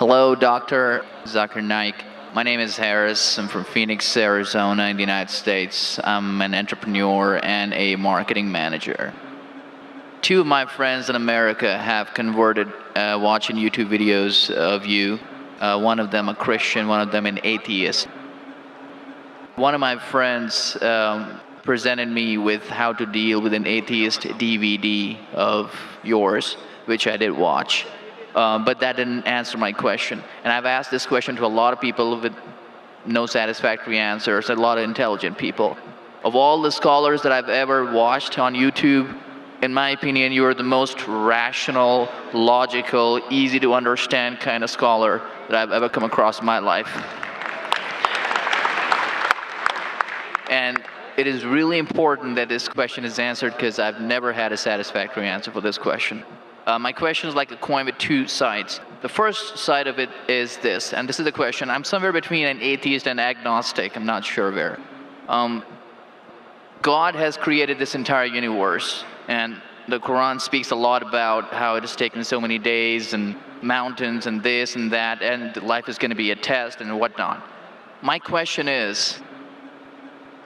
Hello, Dr. Zakir Naik. My name is Harris. I'm from Phoenix, Arizona, in the United States. I'm an entrepreneur and a marketing manager. Two of my friends in America have converted watching YouTube videos of you. One of them a Christian, one of them an atheist. One of my friends presented me with how to deal with an atheist DVD of yours, which I did watch. But that didn't answer my question. And I've asked this question to a lot of people with no satisfactory answers, a lot of intelligent people. Of all the scholars that I've ever watched on YouTube, in my opinion, you are the most rational, logical, easy to understand kind of scholar that I've ever come across in my life. And it is really important that this question is answered because I've never had a satisfactory answer for this question. My question is like a coin with two sides. The first side of it is this, and this is the question. I'm somewhere between an atheist and agnostic. I'm not sure where. God has created this entire universe, and the Quran speaks a lot about how it has taken so many days and mountains and this and that, and life is going to be a test and whatnot. My question is,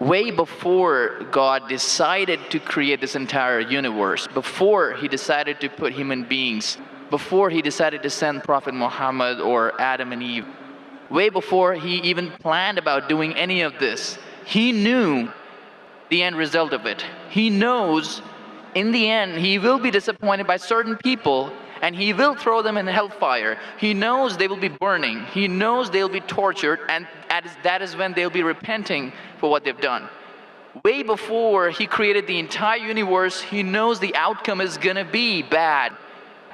way before God decided to create this entire universe, before he decided to put human beings, before he decided to send Prophet Muhammad or Adam and Eve, way before he even planned about doing any of this, he knew the end result of it. He knows in the end he will be disappointed by certain people and he will throw them in hellfire. He knows they will be burning. He knows they'll be tortured, and that is when they'll be repenting for what they've done. Way before he created the entire universe, he knows the outcome is gonna be bad.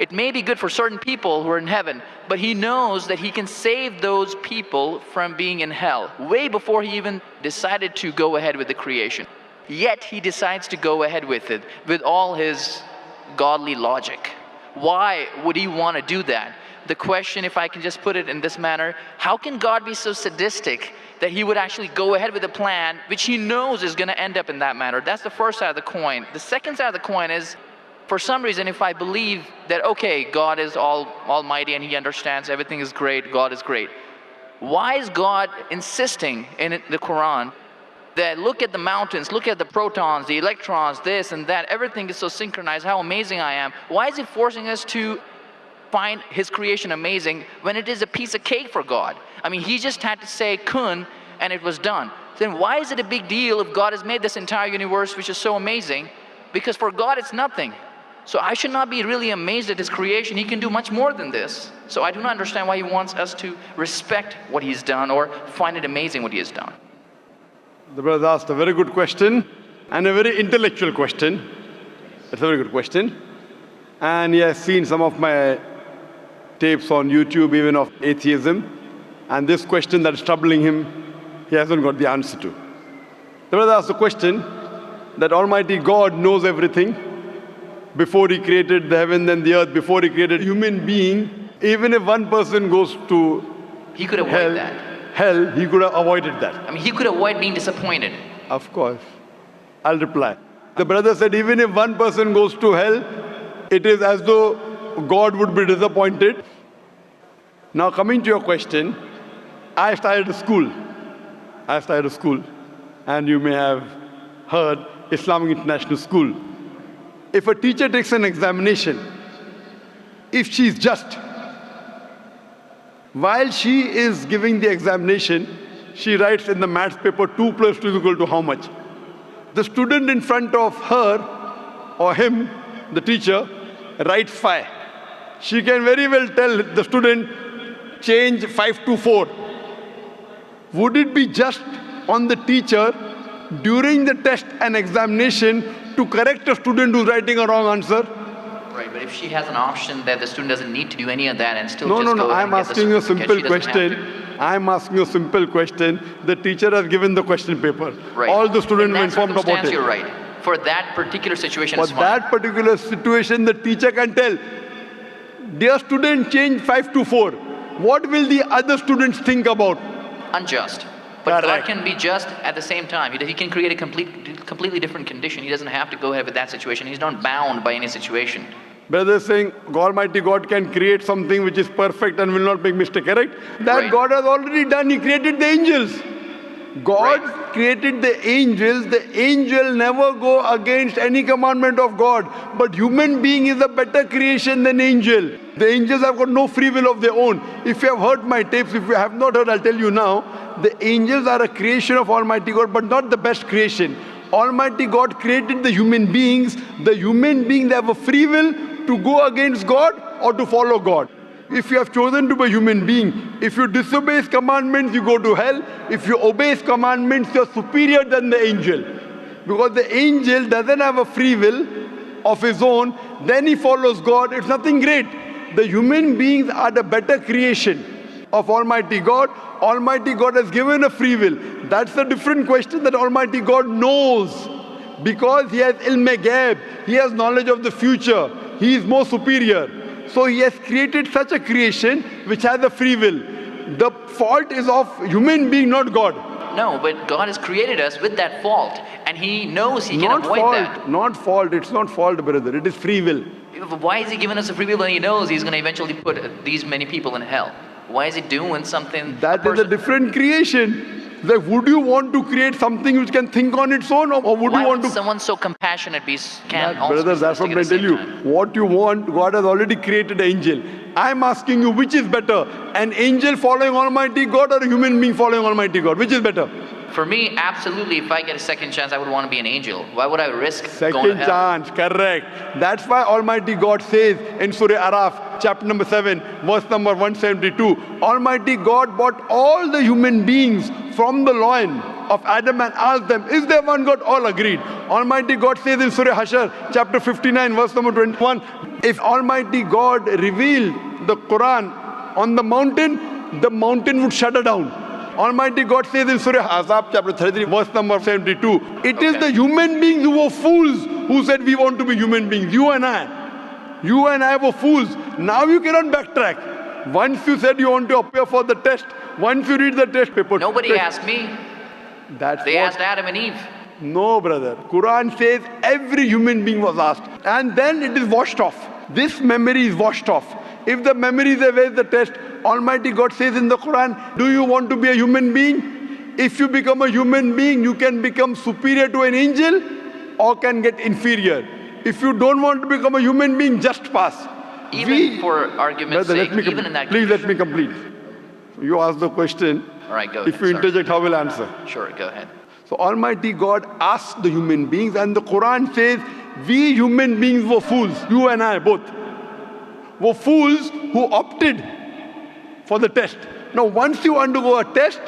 It may be good for certain people who are in heaven, but he knows that he can save those people from being in hell, way before he even decided to go ahead with the creation. Yet he decides to go ahead with it, with all his godly logic. Why would he want to do that? The question, if I can just put it in this manner, how can God be so sadistic that he would actually go ahead with a plan which he knows is going to end up in that manner? That's the first side of the coin. The second side of the coin is, for some reason, if I believe that, okay, God is almighty and he understands everything is great, God is great, why is God insisting in the Quran that look at the mountains, look at the protons, the electrons, this and that, everything is so synchronized, how amazing I am? Why is he forcing us to find his creation amazing when it is a piece of cake for God? I mean, he just had to say kun and it was done. Then why is it a big deal if God has made this entire universe which is so amazing? Because for God it's nothing. So I should not be really amazed at his creation. He can do much more than this. So I do not understand why he wants us to respect what he's done or find it amazing what he has done. The brother asked a very good question and a very intellectual question. It's a very good question. And he has seen some of my tapes on YouTube, even of atheism. And this question that is troubling him, he hasn't got the answer to. The brother asked the question that Almighty God knows everything before he created the heaven and the earth, before he created human being. Even if one person goes to he could avoid that. Hell, he could have avoided that. I mean, he could avoid being disappointed. Of course. I'll reply. The brother said, even if one person goes to hell, it is as though God would be disappointed. Now coming to your question, I started a school. And you may have heard Islamic International School. If a teacher takes an examination, if she is just, while she is giving the examination, she writes in the maths paper 2 plus 2 is equal to how much? The student in front of her or him, the teacher, writes 5. She can very well tell the student, change 5 to 4. Would it be just on the teacher during the test and examination to correct a student who's writing a wrong answer? Right, but if she has an option that the student doesn't need to do any of that and still No, I'm asking a simple question. I'm asking a simple question. The teacher has given the question paper. Right. All the students were informed about it. You're right. For that particular situation, For that particular situation, the teacher can tell, dear student, change 5 to 4. What will the other students think about? Unjust. But God can be just at the same time. He can create a completely different condition. He doesn't have to go ahead with that situation. He's not bound by any situation. Brother is saying Almighty God can create something which is perfect and will not make mistake, correct? That Right. God has already done. He created the angels. God Right. created the angels. The angel never go against any commandment of God. But human being is a better creation than angel. The angels have got no free will of their own. If you have heard my tapes, if you have not heard, I'll tell you now. The angels are a creation of Almighty God, but not the best creation. Almighty God created the human beings. The human beings have a free will to go against God or to follow God. If you have chosen to be a human being, if you disobey His commandments, you go to hell. If you obey His commandments, you're superior than the angel. Because the angel doesn't have a free will of his own, then he follows God. It's nothing great. The human beings are the better creation of Almighty God. Almighty God has given a free will. That's a different question that Almighty God knows. Because He has ilm-e-ghaib, He has knowledge of the future. He is more superior. So He has created such a creation which has a free will. The fault is of human being, not God. No, but God has created us with that fault, and He knows He can Not avoid fault, that. not fault. It's not fault, brother. It is free will. Why is He giving us a free will when He knows He's going to eventually put these many people in hell? Why is He doing something? That is a different creation. Like, would you want to create something which can think on its own, or would Why you want would to? someone so compassionate can That, also brother, be that's what sadistic I at the tell you. same time? What you want, God has already created an angel. I'm asking you, which is better? An angel following Almighty God or a human being following Almighty God? Which is better? For me, absolutely, if I get a second chance, I would want to be an angel. Why would I risk going to Second hell? chance, correct. That's why Almighty God says in Surah Araf, chapter number 7, verse number 172, Almighty God brought all the human beings from the loin of Adam and asked them, is there one God? All agreed. Almighty God says in Surah Hashar, chapter 59, verse number 21, if Almighty God revealed the Quran on the mountain would shudder down. Almighty God says in Surah Ahzab, chapter 33, verse number 72, it is the human beings who were fools who said we want to be human beings. You and I were fools. Now you cannot backtrack. Once you said you want to appear for the test, once you read the test paper. Nobody asked me. That's They what, asked Adam and Eve. No, brother. Quran says every human being was asked. And then it is washed off. This memory is washed off. If the memory is there, where is the test? Almighty God says in the Quran, do you want to be a human being? If you become a human being, you can become superior to an angel or can get inferior. If you don't want to become a human being, just pass. Even for argument's Brother, sake, even in that please let me condition. complete. You ask the question. All right, go ahead. If you sorry. interject, how will I answer? Sure, go ahead. So Almighty God asked the human beings, and the Quran says, we human beings were fools, you and I both, were fools who opted for the test. Now once you undergo a test,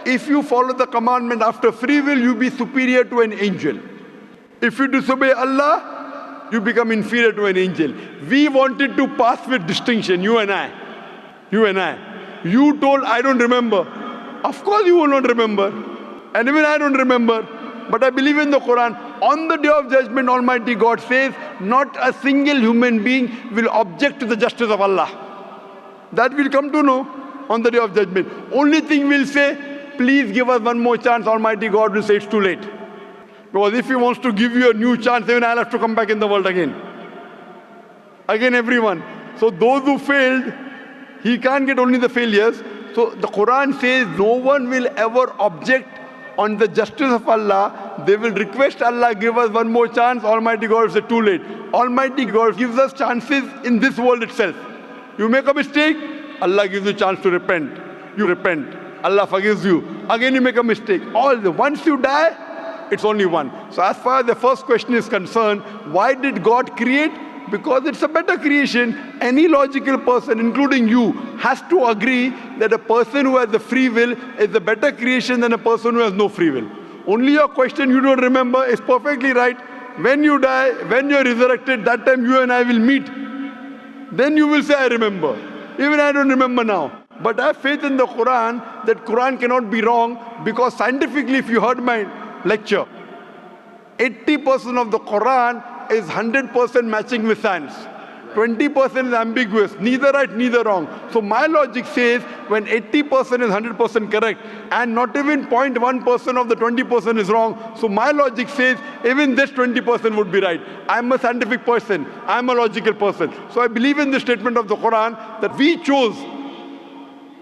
if you follow the commandment after free will, you be superior to an angel. If you disobey Allah, you become inferior to an angel. We wanted to pass with distinction, you and I. You told, I don't remember. Of course you will not remember. And even I don't remember. But I believe in the Quran. On the day of judgment, Almighty God says, not a single human being will object to the justice of Allah. That we'll come to know on the day of judgment. Only thing we'll say, please give us one more chance. Almighty God will say it's too late. Because if He wants to give you a new chance, even I'll have to come back in the world again. Again, everyone. So those who failed, He can't get only the failures. So the Quran says no one will ever object on the justice of Allah. They will request Allah, give us one more chance. Almighty God will say too late. Almighty God gives us chances in this world itself. You make a mistake, Allah gives you a chance to repent. You repent. Allah forgives you. Again you make a mistake. Once you die, it's only one. So as far as the first question is concerned, why did God create? Because it's a better creation. Any logical person, including you, has to agree that a person who has the free will is a better creation than a person who has no free will. Only your question you don't remember is perfectly right. When you die, when you're resurrected, that time you and I will meet. Then you will say, I remember. Even I don't remember now. But I have faith in the Quran that Quran cannot be wrong, because scientifically, if you heard my lecture, 80% of the Quran is 100% matching with science. 20% is ambiguous, neither right, neither wrong. So my logic says when 80% is 100% correct and not even 0.1% of the 20% is wrong, so my logic says even this 20% would be right. I'm a scientific person, I'm a logical person. So I believe in the statement of the Quran that we chose.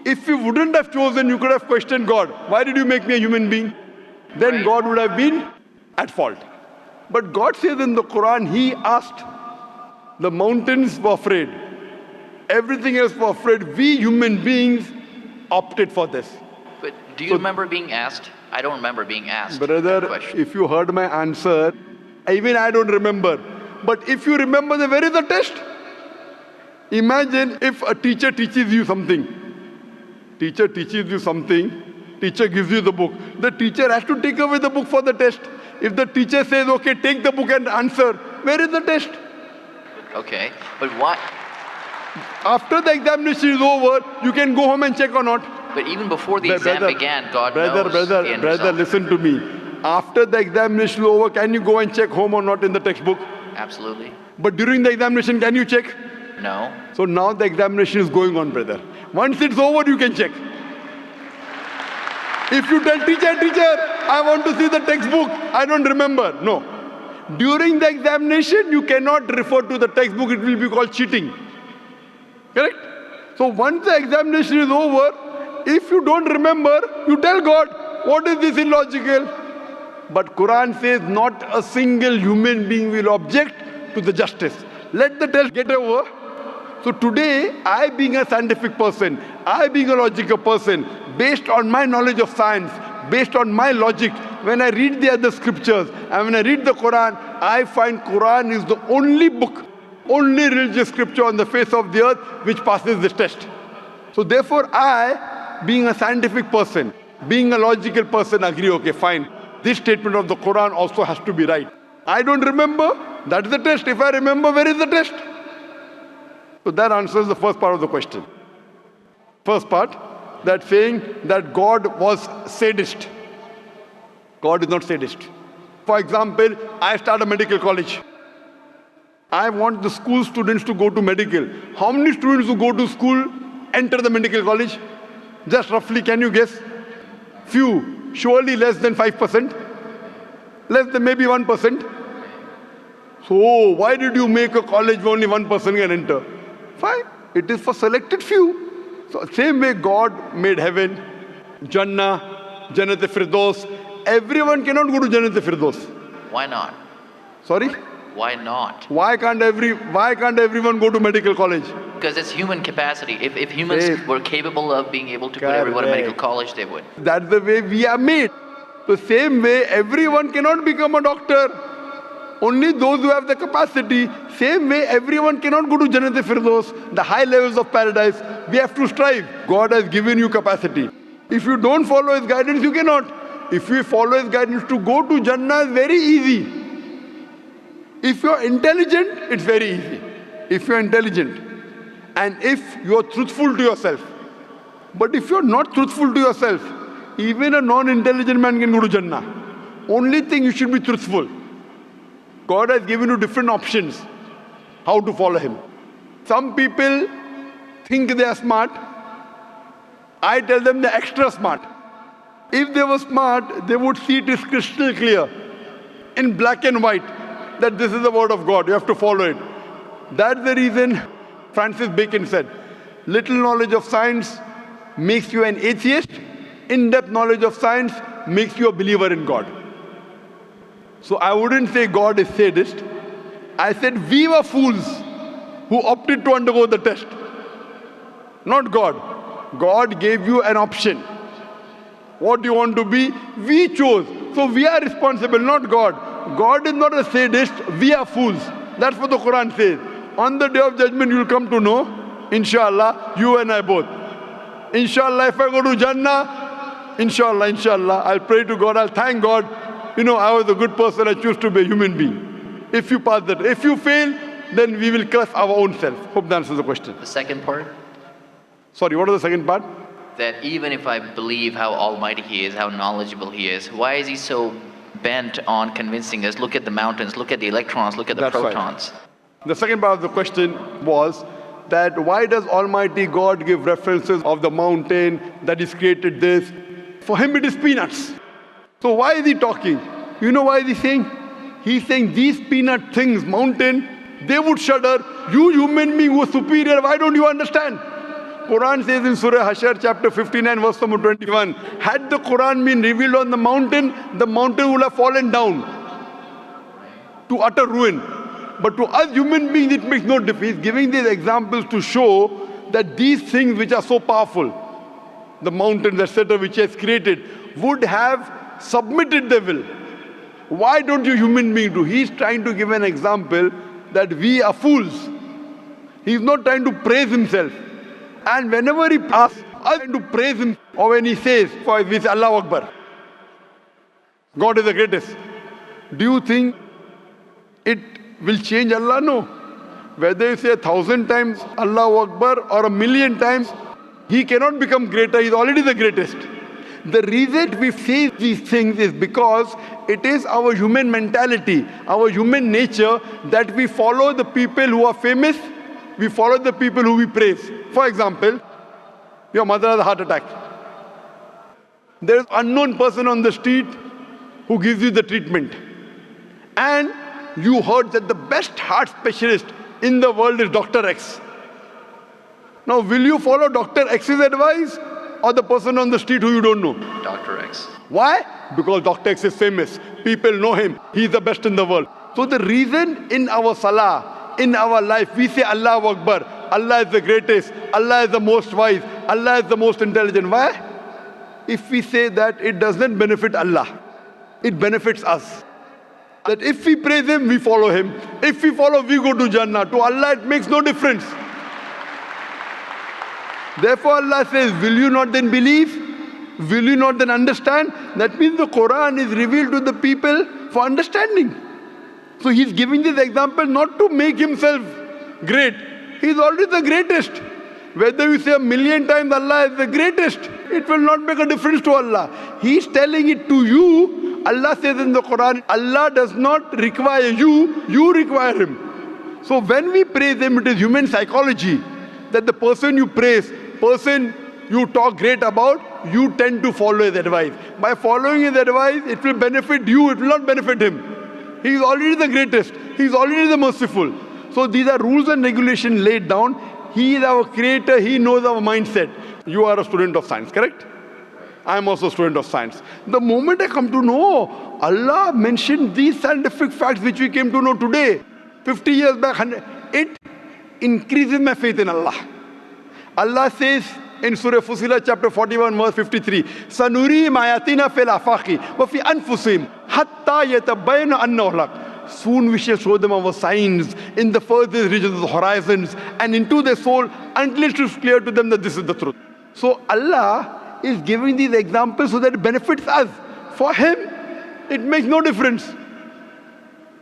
If you wouldn't have chosen, you could have questioned God. Why did you make me a human being? Then God would have been at fault. But God says in the Quran, He asked, the mountains were afraid. Everything else was afraid. We human beings opted for this. But do you remember being asked? I don't remember being asked. Brother, that question. if you heard my answer, even I don't remember. But if you remember, then where is the test? Imagine if a teacher teaches you something. Teacher teaches you something. Teacher gives you the book. The teacher has to take away the book for the test. If the teacher says, okay, take the book and answer, where is the test? Okay, but why? After the examination is over, you can go home and check or not. But even before the exam began, God knows the end Brother, result. listen to me. After the examination is over, can you go and check home or not in the textbook? Absolutely. But during the examination, can you check? No. So now the examination is going on, brother. Once it's over, you can check. If you tell teacher, I want to see the textbook, I don't remember. No. During the examination, you cannot refer to the textbook. It will be called cheating. Correct? So once the examination is over, if you don't remember, you tell God, what is this illogical? But Quran says not a single human being will object to the justice. Let the test get over. So today, I being a scientific person, I being a logical person, based on my knowledge of science, based on my logic, when I read the other scriptures and when I read the Quran, I find Quran is the only book, only religious scripture on the face of the earth which passes this test. So therefore I, being a scientific person, being a logical person, agree, okay, fine. This statement of the Quran also has to be right. I don't remember, that's the test. If I remember, where is the test? So that answers the first part of the question. First part, that saying that God was sadist. God is not sadist. For example, I start a medical college. I want the school students to go to medical. How many students who go to school enter the medical college? Just roughly, can you guess? Few. Surely less than 5%. Less than maybe 1%. So why did you make a college where only 1% can enter? Fine. It is for selected few. So same way God made heaven, Jannah, Jannat-e-Firdaus. Everyone cannot go to Jannat-e-Firdaus. Why not? Sorry? Why not? Why can't everyone go to medical college? Because it's human capacity. If humans were capable of being able to put everyone in medical college, they would. That's the way we are made. The same way everyone cannot become a doctor. Only those who have the capacity. Same way everyone cannot go to Jannat-e-Firdaus, the high levels of paradise. We have to strive. God has given you capacity. If you don't follow His guidance, you cannot. If you follow His guidance, to go to Jannah is very easy. If you're intelligent, it's very easy. If you're intelligent and if you're truthful to yourself. But if you're not truthful to yourself, even a non-intelligent man can go to Jannah. Only thing, you should be truthful. God has given you different options how to follow Him. Some people think they are smart. I tell them they're extra smart. If they were smart, they would see it is crystal clear, in black and white, that this is the word of God. You have to follow it. That's the reason Francis Bacon said, little knowledge of science makes you an atheist. In-depth knowledge of science makes you a believer in God. So I wouldn't say God is sadist. I said we were fools who opted to undergo the test. Not God. God gave you an option. What do you want to be? We chose. So we are responsible, not God. God is not a sadist. We are fools. That's what the Quran says. On the day of judgment, you will come to know, inshallah, you and I both. Inshallah, if I go to Jannah, inshallah, I'll pray to God, I'll thank God. You know, I was a good person, I choose to be a human being. If you pass that. If you fail, then we will curse our own self. Hope that answers the question. The second part? Sorry, what was the second part? That even if I believe how almighty He is, how knowledgeable He is, why is He so bent on convincing us, look at the mountains, look at the electrons, look at the protons? The second part of the question was that why does Almighty God give references of the mountain that He's created this? For Him it is peanuts. So why is He talking? You know why is He saying? He's saying these peanut things, mountain, they would shudder. You human being who are superior, why don't you understand? Quran says in Surah Hashar chapter 59 verse number 21, had the Quran been revealed on the mountain would have fallen down to utter ruin. But to us human beings it makes no difference. He's giving these examples to show that these things which are so powerful, the mountains, etc., which He has created, would have submitted their will. Why don't you human beings do? He's trying to give an example that we are fools. He's not trying to praise Himself. And whenever He asks us to praise Him, or when He says, for we say Allahu Akbar, God is the greatest, do you think it will change Allah? No. Whether you say 1,000 times Allahu Akbar or 1,000,000 times, He cannot become greater. He's already the greatest. The reason we say these things is because it is our human mentality, our human nature, that we follow the people who are famous, we follow the people who we praise. For example, your mother has a heart attack. There is an unknown person on the street who gives you the treatment. And you heard that the best heart specialist in the world is Dr. X. Now, will you follow Dr. X's advice or the person on the street who you don't know? Dr. X. Why? Because Dr. X is famous. People know him. He's the best in the world. So the reason in our salah, in our life, we say Allahu Akbar, Allah is the greatest, Allah is the most wise, Allah is the most intelligent. Why? If we say that, it doesn't benefit Allah. It benefits us. That if we praise Him, we follow Him. If we follow, we go to Jannah. To Allah, it makes no difference. Therefore, Allah says, will you not then believe? Will you not then understand? That means the Quran is revealed to the people for understanding. So He's giving this example not to make Himself great. He's already the greatest. Whether you say 1,000,000 times Allah is the greatest, it will not make a difference to Allah. He's telling it to you. Allah says in the Quran, Allah does not require you, you require Him. So when we praise Him, it is human psychology that the person you praise, person you talk great about, you tend to follow His advice. By following His advice, it will benefit you, it will not benefit Him. He is already the greatest. He is already the merciful. So these are rules and regulations laid down. He is our creator. He knows our mindset. You are a student of science, correct? I am also a student of science. The moment I come to know, Allah mentioned these scientific facts which we came to know today, 50 years back, it increases my faith in Allah. Allah says in Surah Fussilat chapter 41 verse 53, Sanurihim ayatina fil afaqi wa fi anfusihim hatta yatabayyana annahu al-haq. Soon we shall show them our signs in the furthest regions of the horizons and into their soul until it is clear to them that this is the truth. So Allah is giving these examples so that it benefits us. For Him, it makes no difference.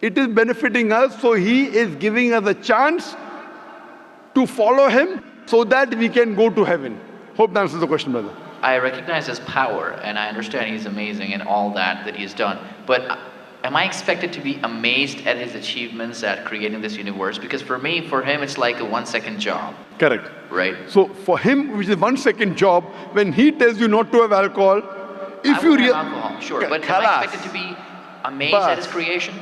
It is benefiting us, so He is giving us a chance to follow Him so that we can go to heaven. Hope that answers the question, brother. I recognize His power, and I understand He's amazing in all that He's done. But am I expected to be amazed at His achievements at creating this universe? Because for Him, it's like a 1-second job. Correct. Right? So for Him, which is 1-second job, when He tells you not to have alcohol, if you have alcohol, sure. But am I expected to be amazed at His creation?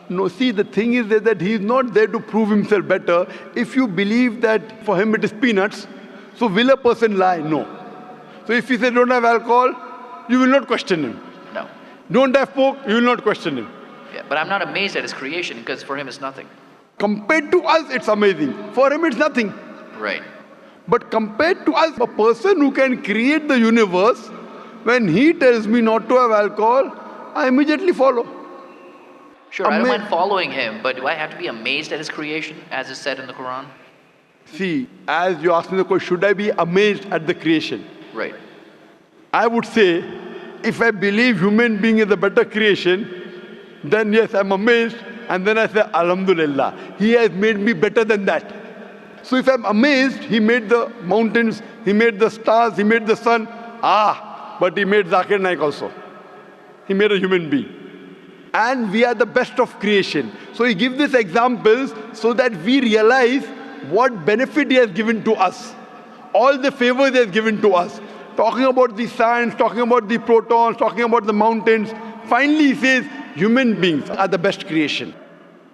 No, see, the thing is that He is not there to prove Himself better. If you believe that for Him it is peanuts, so will a person lie? No. So if He says don't have alcohol, you will not question Him. No. Don't have pork, you will not question Him. Yeah, but I'm not amazed at His creation because for Him it's nothing. Compared to us, it's amazing. For Him, it's nothing. Right. But compared to us, a person who can create the universe, when He tells me not to have alcohol, I immediately follow. Sure, I don't mind following Him, but do I have to be amazed at His creation, as is said in the Quran? See, as you asked me the question, should I be amazed at the creation? Right. I would say, if I believe human being is a better creation, then yes, I'm amazed, and then I say, Alhamdulillah, He has made me better than that. So if I'm amazed, He made the mountains, He made the stars, He made the sun, but He made Zakir Naik also. He made a human being. and we are the best of creation. So he gives these examples so that we realize what benefit he has given to us, all the favors he has given to us. Talking about the science, talking about the protons, talking about the mountains. Finally, he says human beings are the best creation.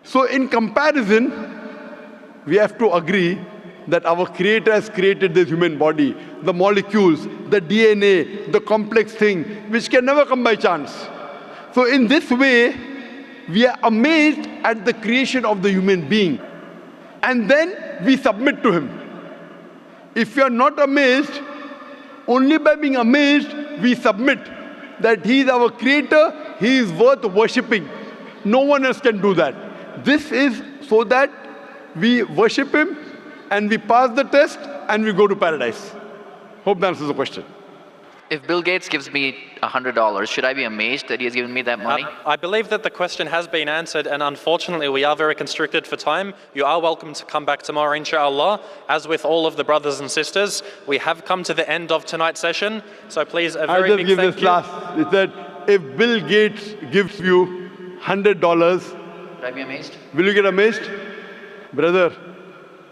So in comparison, we have to agree that our Creator has created this human body, the molecules, the DNA, the complex thing, which can never come by chance. So in this way, we are amazed at the creation of the human being. And then we submit to him. If we are not amazed, only by being amazed, we submit that he is our creator, he is worth worshipping. No one else can do that. This is so that we worship him and we pass the test and we go to paradise. Hope that answers the question. If Bill Gates gives me $100, should I be amazed that he has given me that money? I believe that the question has been answered, and unfortunately we are very constricted for time. You are welcome to come back tomorrow, inshallah. As with all of the brothers and sisters, we have come to the end of tonight's session. So please, a very I'll big just give thank this you. last. It said, if Bill Gates gives you $100, Should I be amazed? will you get amazed? Brother,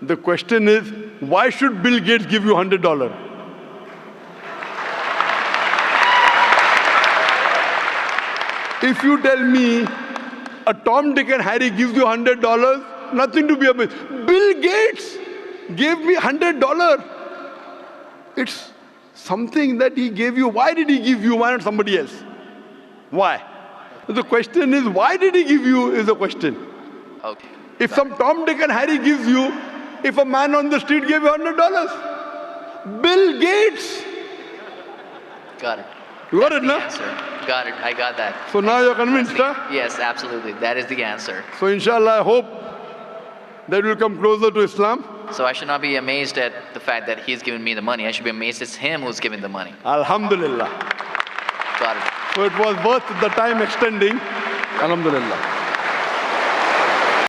the question is, why should Bill Gates give you $100? If you tell me a Tom, Dick and Harry gives you $100, nothing to be amazed. Bill Gates gave me $100. It's something that he gave you. Why did he give you? Why not somebody else? Why? The question is, why did he give you is the question. Okay. If some Tom, Dick and Harry gives you, if a man on the street gave you $100, Bill Gates. Got it. You got it, The no? answer. Got it. I got that. So now you're convinced, huh? Yes, absolutely. That is the answer. So inshallah, I hope that we'll come closer to Islam. So I should not be amazed at the fact that he's given me the money. I should be amazed it's him who's giving the money. Alhamdulillah. Got it. So it was worth the time extending. Alhamdulillah.